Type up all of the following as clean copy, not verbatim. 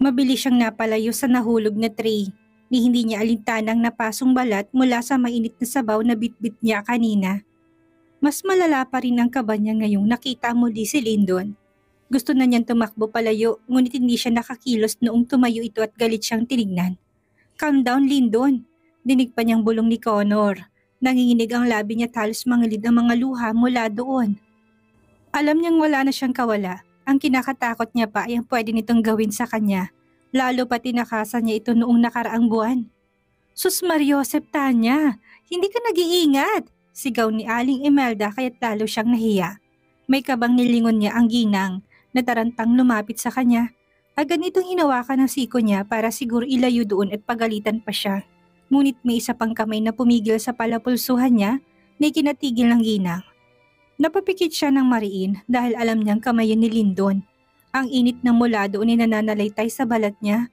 Mabilis siyang napalayo sa nahulog na tray, ni hindi niya alintanang napasong balat mula sa mainit na sabaw na bitbit niya kanina. Mas malala pa rin ang kaba niya ngayong nakita muli si Lyndon. Gusto na niyang tumakbo palayo, ngunit hindi siya nakakilos noong tumayo ito at galit siyang tinignan. "Calm down, Lyndon," dinig pa niyang bulong ni Connor. Nanginginig ang labi niya, halos mangilid ang mga luha mula doon. Alam niyang wala na siyang kawala. Ang kinakatakot niya pa ay ang pwede nitong gawin sa kanya, lalo pa tinakasan niya ito noong nakaraang buwan. "Sus Mario, Septanya, hindi ka nag-iingat!" Sigaw ni Aling Imelda kaya't lalo siyang nahiya. May kabang nilingon niya ang ginang na tarantang lumapit sa kanya. Agad nitong hinawakan ang siko niya para siguro ilayo doon at pagalitan pa siya. Ngunit may isa pang kamay na pumigil sa palapulsuhan niya na ikinatigil ng ginang. Napapikit siya ng mariin dahil alam niyang kamayan ni Lyndon. Ang init na mula doon ay nananalaytay sa balat niya.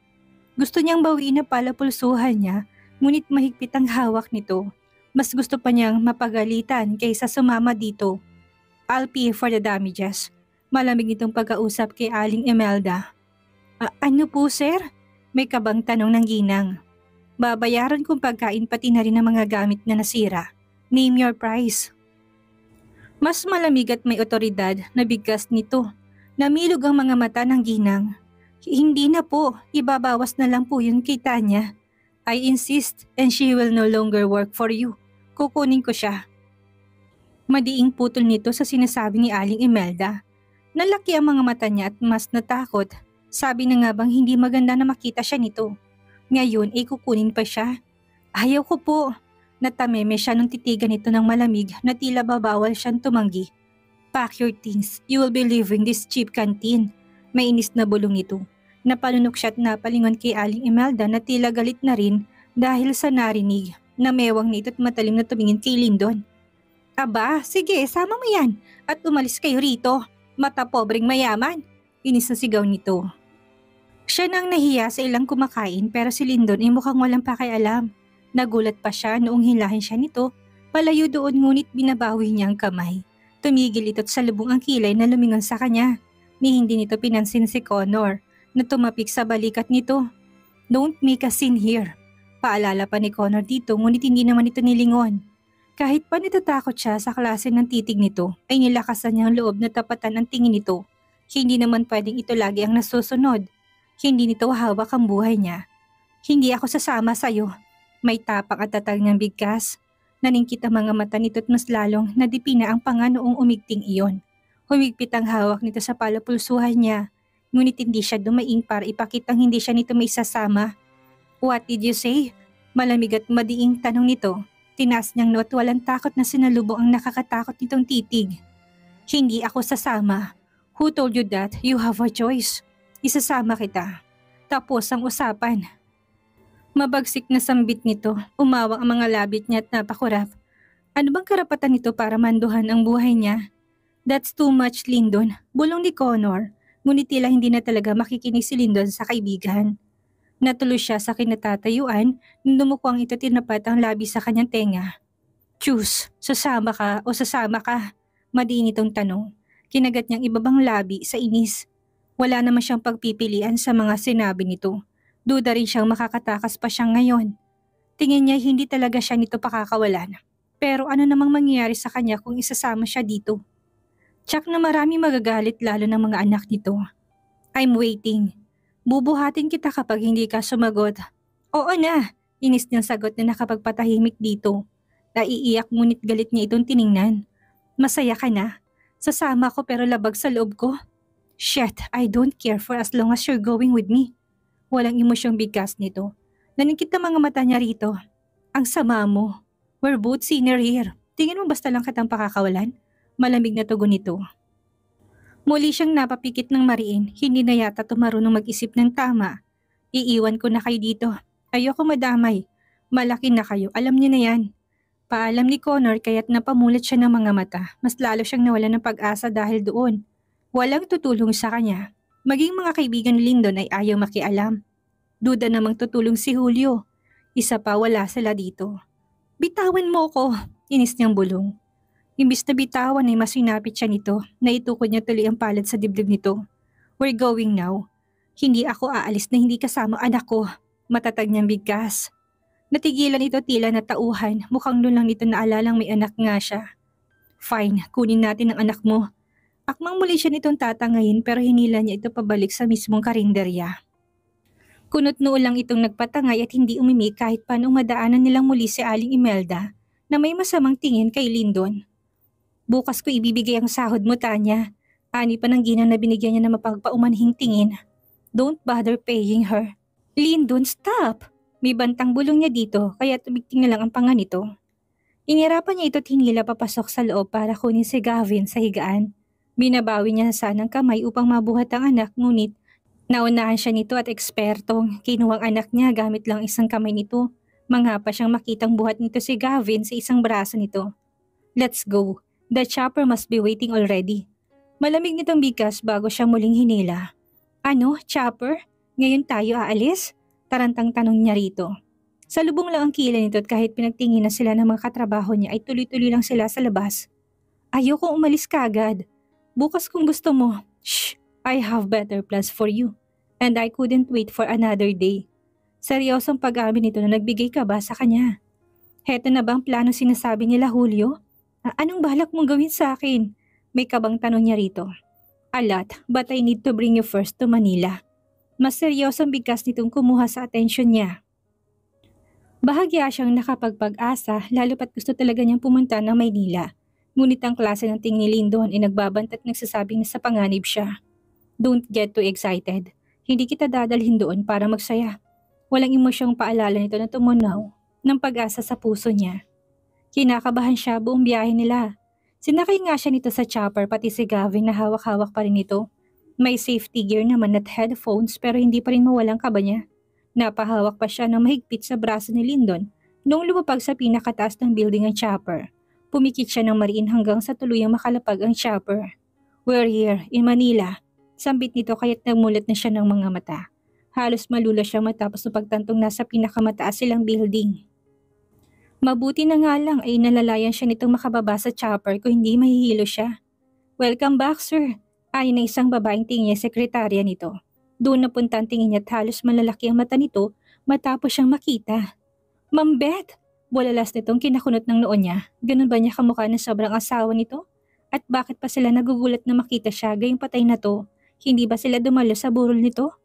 Gusto niyang bawiin na palapulsuhan niya, ngunit mahigpit ang hawak nito. Mas gusto pa niyang mapagalitan kaysa sumama dito. "I'll pay for the damages." Malamig itong pagkausap kay Aling Imelda. Ano po, sir?" May kabang tanong ng ginang. "Babayaran kong pagkain pati na rin ang mga gamit na nasira. Name your price." Mas malamig at may otoridad na bigkas nito. Namilog ang mga mata ng ginang. "Hindi na po, ibabawas na lang po yun kay Tanya. I insist and she will no longer work for you. Kukunin ko siya." Madiing putol nito sa sinasabi ni Aling Imelda. Nalaki ang mga mata niya at mas natakot. Sabi na nga bang hindi maganda na makita siya nito. Ngayon ay kukunin pa siya. "Ayaw ko po." Natameme siya nung titigan nito ng malamig na tila babawal siyang tumanggi. "Pack your things, you will be leaving this cheap canteen." Mainis na bulong nito. Napalunok siya at napalingon kay Aling Imelda na tila galit na rin dahil sa narinig. Namewang nito at matalim na tumingin kay Lyndon. "Aba, sige, sama mo yan at umalis kayo rito. Mata pobreng mayaman." Inis na sigaw nito. Siya nang nahiya sa ilang kumakain pero si Lyndon ay mukhang walang pakialam. Nagulat pa siya noong hilahin siya nito, palayo doon ngunit binabawi niya ang kamay. Tumigil ito't salubong ang kilay na lumingon sa kanya. Ni hindi nito pinansin si Connor na tumapik sa balikat nito. "Don't make a scene here." Paalala pa ni Connor dito ngunit hindi naman ito nilingon. Kahit pa natatakot siya sa klase ng titig nito ay nilakasan niya ang loob na tapatan ang tingin nito. Hindi naman pwedeng ito lagi ang nasusunod. Hindi nito hawak ang buhay niya. "Hindi ako sasama sa'yo." May tapak at tatag niyang bigkas. Naningkit ang mga mata nito at mas lalong nadipina ang panga noong umigting iyon. Humigpit ang hawak nito sa palapulsuhan niya. Ngunit hindi siya dumaing para ipakitang hindi siya nito may sasama. "What did you say?" Malamig at madiing tanong nito. Tinaas niyang noot walang takot na sinalubong ang nakakatakot nitong titig. "Hindi ako sasama. Who told you that? You have a choice. Isasama kita. Tapos ang usapan." Mabagsik na sambit nito. Umawang ang mga labit niya at napakurap. Ano bang karapatan nito para manduhan ang buhay niya? "That's too much, Lyndon," bulong ni Connor. Ngunit tila hindi na talaga makikinig si Lyndon sa kaibigan. Natuloy siya sa kinatatayuan nung dumukwang ito tinapat ang labi sa kanyang tenga. "Choose, sasama ka o sasama ka?" Madiin itong tanong. Kinagat niyang ibabang labi sa inis. Wala naman siyang pagpipilian sa mga sinabi nito. Duda rin siyang makakatakas pa siyang ngayon. Tingin niya hindi talaga siya nito pakakawalan. Pero ano namang mangyayari sa kanya kung isasama siya dito? Tsak na marami magagalit lalo ng mga anak nito. "I'm waiting. Bubuhatin kita kapag hindi ka sumagot." "Oo na," inis niyang sagot na nakapagpatahimik dito. Naiiyak ngunit galit niya itong tiningnan. "Masaya ka na? Sasama ko pero labag sa loob ko." "Shit, I don't care for as long as you're going with me." Walang emosyong bigkas nito. Naningkit ang mga mata niya rito. "Ang sama mo. We're both senior here. Tingin mo basta lang kitang pakakawalan?" Malamig na tugon nito. Muli siyang napapikit ng mariin, hindi na yata marunong mag-isip ng tama. "Iiwan ko na kayo dito. Ayoko madamay. Malaki na kayo, alam niyo na yan." Paalam ni Connor kaya't napamulat siya ng mga mata. Mas lalo siyang nawalan ng pag-asa dahil doon. Walang tutulong sa kanya. Maging mga kaibigan ni Lyndon ay ayaw makialam. Duda namang tutulong si Julio. Isa pa wala sila dito. "Bitawan mo ko," inis niyang bulong. Imbis na bitawan ay mas sinapit siya nito na itukod niya tuloy ang palad sa dibdib nito. "We're going now." Hindi ako aalis na hindi kasama anak ko. Matatag niyang bigkas. Natigilan ito tila na tauhan, mukhang noon lang nito naalalang may anak nga siya. Fine, kunin natin ang anak mo. Akmang muli siya nitong tatangayin pero hinila niya ito pabalik sa mismong karinderya. Kunot noo lang itong nagpatangay at hindi umimik kahit paano madaanan nilang muli si Aling Imelda na may masamang tingin kay Lyndon. Bukas ko ibibigay ang sahod mo, Tanya. Ani pa ng ginang na binigyan niya na mapagpaumanhing tingin. Don't bother paying her. Lyndon, stop! May bantang bulong niya dito kaya tumigting na lang ang panga nito. Inirapan niya ito't hinila papasok sa loob para kunin si Gavin sa higaan. Binabawi niya sanang kamay upang mabuhat ang anak ngunit naunahan siya nito at ekspertong kinuwang anak niya gamit lang isang kamay nito. Mangha pa siyang makitang buhat nito si Gavin sa isang braso nito. Let's go. The chopper must be waiting already. Malamig nitong bigkas bago siya muling hinila. Ano, chopper? Ngayon tayo aalis? Tarantang tanong niya rito. Salubong lang ang kilay nito at kahit pinagtingin na sila ng mga katrabaho niya ay tuloy-tuloy lang sila sa labas. Ayokong umalis kagad. Bukas kung gusto mo. Shh! I have better plans for you. And I couldn't wait for another day. Seryosong pag-amin nito na nagbigay ka ba sa kanya? Heto na ba ang plano sinasabi nila, Julio? Anong balak mong gawin sa akin? May kabang tanong niya rito. A lot, but I need to bring you first to Manila. Mas seryosong bigkas nitong kumuha sa atensyon niya. Bahagya siyang nakapagpag-asa lalo pat gusto talaga niyang pumunta ng Maynila. Ngunit ang klase ng tingin ni Lyndon ay nagbabanta at nagsasabing na sa panganib siya. Don't get too excited. Hindi kita dadalhin doon para magsaya. Walang emosyong paalala nito na tumunaw ng pag-asa sa puso niya. Kinakabahan siya buong biyahe nila. Sinakay nga siya nito sa chopper pati si Gavin na hawak-hawak pa rin ito. May safety gear naman at headphones pero hindi pa rin mawalang kaba niya. Napahawak pa siya ng mahigpit sa braso ni Lyndon noong lumapag sa pinakataas ng building ang chopper. Pumikit siya ng mariin hanggang sa tuluyang makalapag ang chopper. We're here, in Manila. Sambit nito kaya't nagmulat na siya ng mga mata. Halos malula siya matapos na pagtantong nasa pinakamataas silang building. Mabuti na nga lang ay nalalayan siya nitong makababa sa chopper kung hindi mahihilo siya. Welcome back, sir. Ayon na isang babaeng tingin niya sekretarya nito. Doon napunta ang tingin niya at halos malalaki ang mata nito matapos siyang makita. Ma'am Beth! Bulalas nitong kinakunot ng noon niya. Ganun ba niya kamukha na sobrang asawa nito? At bakit pa sila nagugulat na makita siya gayong patay na to? Hindi ba sila dumalo sa burol nito?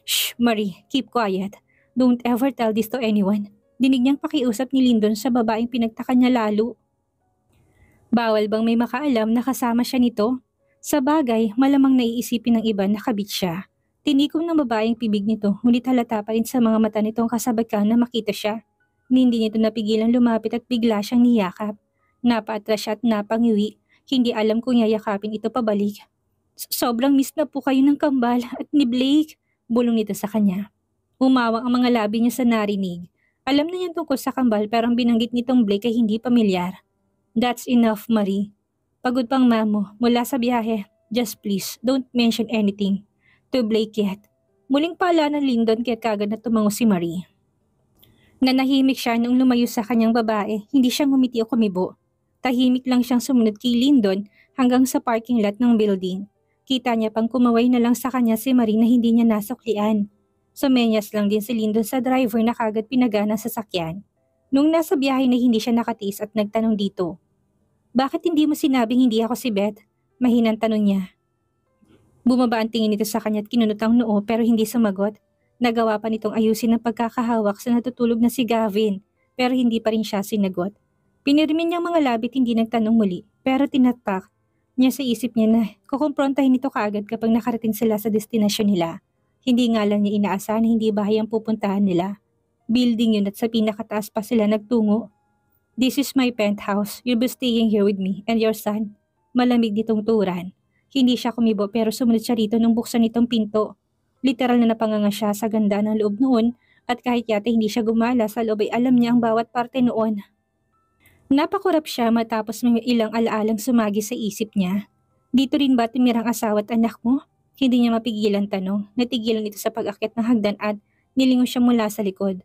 Shh, Marie, keep quiet. Don't ever tell this to anyone. Dinig niyang pakiusap ni Lyndon sa babaeng pinagtaka niya lalo. Bawal bang may makaalam na kasama siya nito? Sa bagay, malamang naiisipin ng iba na kabit siya. Tinikom ng babaeng pibig nito, ngunit halata pa rin sa mga mata nitong kasabagkan na makita siya. Hindi nito napigilang lumapit at bigla siyang niyakap. Napaatras siya at napangiwi, hindi alam kung yayakapin ito pabalik. Sobrang miss na po kayo ng kambal at ni Blake, bulong nito sa kanya. Umawang ang mga labi niya sa narinig. Alam na niya tungkol sa kambal pero ang binanggit nitong Blake ay hindi pamilyar. That's enough, Marie. Pagod pang mamo, mula sa biyahe. Just please, don't mention anything to Blake yet. Muling pala ng Lyndon kaya kagad na tumango si Marie. Nanahimik siya noong lumayo sa kanyang babae, hindi siya ngumiti o kumibo. Tahimik lang siyang sumunod kay Lyndon hanggang sa parking lot ng building. Kita niya pang kumaway na lang sa kanya si Marie na hindi niya nasuklian. Sumenyas lang din si Lyndon sa driver na kagad pinagana sa sasakyan. Nung nasa biyahe na hindi siya nakatiis at nagtanong dito. Bakit hindi mo sinabing hindi ako si Beth? Mahinang tanong niya. Bumaba ang tingin nito sa kanya at kinunot ang noo pero hindi sumagot. Nagawa pa nitong ayusin ang pagkakahawak sa natutulog na si Gavin pero hindi pa rin siya sinagot. Pinirmin niyang mga labit hindi nagtanong muli pero tinatak niya sa isip niya na kukumprontahin nito kaagad kapag nakarating sila sa destinasyon nila. Hindi nga lang niya inaasahan na hindi bahay ang pupuntahan nila. Building yun at sa pinakataas pa sila nagtungo. This is my penthouse. You'll be staying here with me and your son. Malamig ditong turan. Hindi siya kumibo pero sumunod siya rito nung buksan itong pinto. Literal na napanganga siya sa ganda ng loob noon at kahit yata hindi siya gumala sa loob ay alam niya ang bawat parte noon. Napakurap siya matapos may ilang alaalang sumagi sa isip niya. Dito rin ba tumirang asawa at anak mo? Hindi niya mapigilan tanong. Natigilan ito sa pag-akyat ng hagdan at nilingon siya mula sa likod.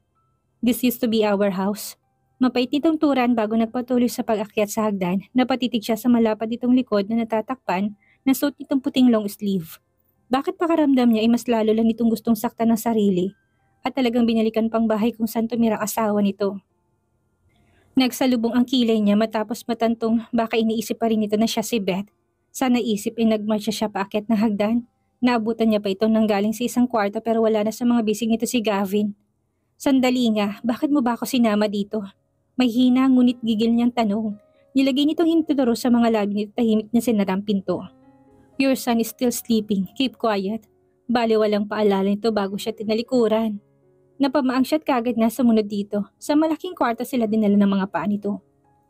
This used to be our house. Mapait nitong turan bago nagpatuloy sa pag-akyat sa hagdan. Napatitig siya sa malapad nitong likod na natatakpan na suot nitong puting long sleeve. Bakit pakaramdam niya ay mas lalo lang itong gustong saktan ng sarili at talagang binalikan pang bahay kung saan tumira asawa nito. Nagsalubong ang kilay niya matapos matantong baka iniisip pa rin nito na siya si Beth. Sa naisip ay nagmarcha siya paakyat ng hagdan. Naabutan niya pa ito nang galing sa isang kwarto pero wala na sa mga bisig nito si Gavin. Sandali nga, bakit mo ba ako sinama dito? May hina ngunit gigil niyang tanong. Nilagay nitong hintuduro sa mga labi nito tahimik na sinarang pinto. Your son is still sleeping, keep quiet. Bale walang paalala nito bago siya tinalikuran. Napamaang siya't kagad nga sumunod dito. Sa malaking kwarto sila dinala ng mga paa nito.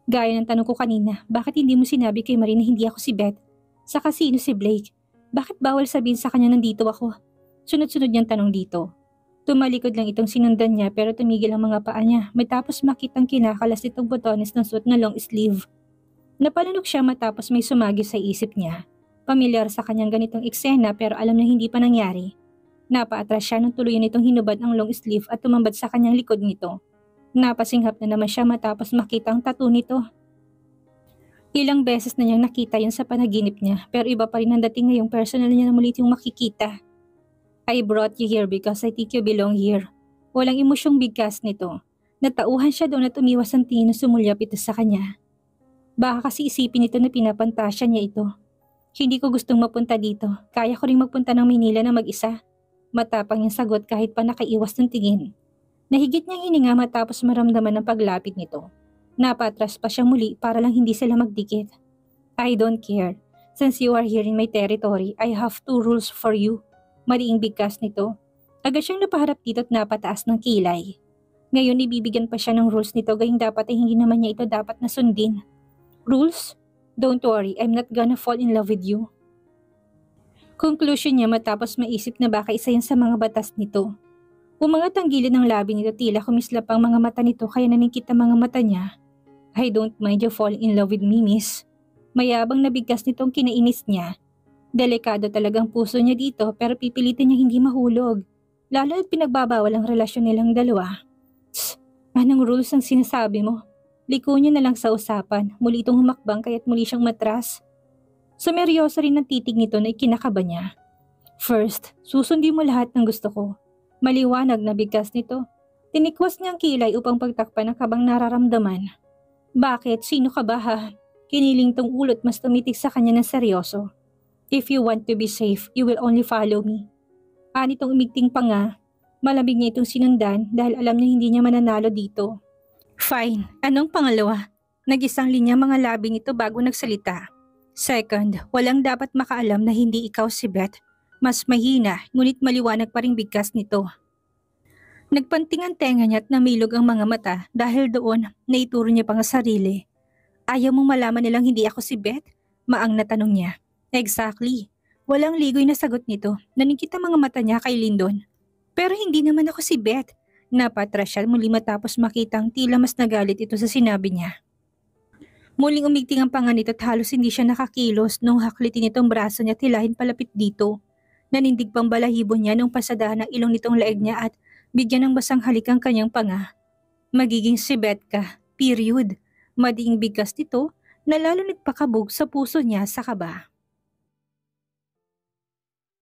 Gaya ng tanong ko kanina, bakit hindi mo sinabi kay Marie na hindi ako si Beth? Saka sino si Blake? Bakit bawal sabihin sa kanya nandito ako? Sunod-sunod niyang tanong dito. Tumalikod lang itong sinundan niya pero tumigil ang mga paa niya matapos makitang kinakalas itong botones ng suot na long sleeve. Napalunok siya matapos may sumagi sa isip niya. Pamilyar sa kanyang ganitong eksena pero alam na hindi pa nangyari. Napaatras siya nung tuluyan nitong hinubad ang long sleeve at tumambad sa kanyang likod nito. Napasinghap na naman siya matapos makita ang tattoo nito. Ilang beses na niyang nakita yun sa panaginip niya pero iba pa rin ang dating ngayong personal niya na muli yung makikita. I brought you here because I think you belong here. Walang emosyong bigkas nito. Natauhan siya doon at umiwas ang tingin na sumulyap ito sa kanya. Baka kasi isipin nito na pinapantasya niya ito. Hindi ko gustong mapunta dito. Kaya ko ring magpunta ng Maynila na mag-isa. Matapang yung sagot kahit pa nakaiwas ng tingin. Nahigit niyang hininga matapos maramdaman ang paglapit nito. Napatras pa siya muli para lang hindi sila magdikit. I don't care. Since you are here in my territory, I have two rules for you. Maliing bigkas nito. Agad siyang napaharap dito at napataas ng kilay. Ngayon ibibigyan pa siya ng rules nito gayong dapat ay hindi naman niya ito dapat na sundin. Rules? Don't worry, I'm not gonna fall in love with you. Conclusion niya matapos maisip na baka isa yan sa mga batas nito. Umangat ang gilid ng labi nito tila kumislap ang mga mata nito kaya naningkit ang mga mata niya. I don't mind you falling in love with me, miss. Mayabang na bigkas nitong kinainis niya. Delikado talagang puso niya dito pero pipilitin niya hindi mahulog. Lalo at pinagbabawal ang relasyon nilang dalawa. Tss, anong rules ang sinasabi mo? Liko niya na lang sa usapan, muli itong humakbang kaya't muli siyang matras. Sumeryoso rin ang titig nito na ikinakaba niya. First, susundin mo lahat ng gusto ko. Maliwanag na bigkas nito. Tinikwas niya ang kilay upang pagtakpan ang kabang nararamdaman. Bakit? Sino ka ba ha? Kiniling tong ulot mas tumitig sa kanya ng seryoso. If you want to be safe, you will only follow me. Anitong umigting pa nga. Malamig niya itong sinundan dahil alam niya hindi niya mananalo dito. Fine. Anong pangalawa? Nag-isang linya mga labi nito bago nagsalita. Second, walang dapat makaalam na hindi ikaw si Beth. Mas mahina, ngunit maliwanag pa ring bigkas nito. Nagpanting ang tenga niya at namilog ang mga mata dahil doon naituro niya pang sarili. Ayaw mong malaman nilang hindi ako si Beth? Maang na tanong niya. Exactly. Walang ligoy na sagot nito. Naningkit ang mga mata niya kay Lyndon. Pero hindi naman ako si Beth. Napatras siya muli matapos makitang tila mas nagalit ito sa sinabi niya. Muling umigting ang panga nito at halos hindi siya nakakilos nung haklitin itong braso niya tilahin palapit dito. Nanindig pang balahibo niya nung pasadahan ng ilong nitong leeg niya at bigyan ng basang halik ang kanyang panga. Magiging si Beth ka, period. Madiing bigkas nito na lalo nagpakabog sa puso niya sa kaba.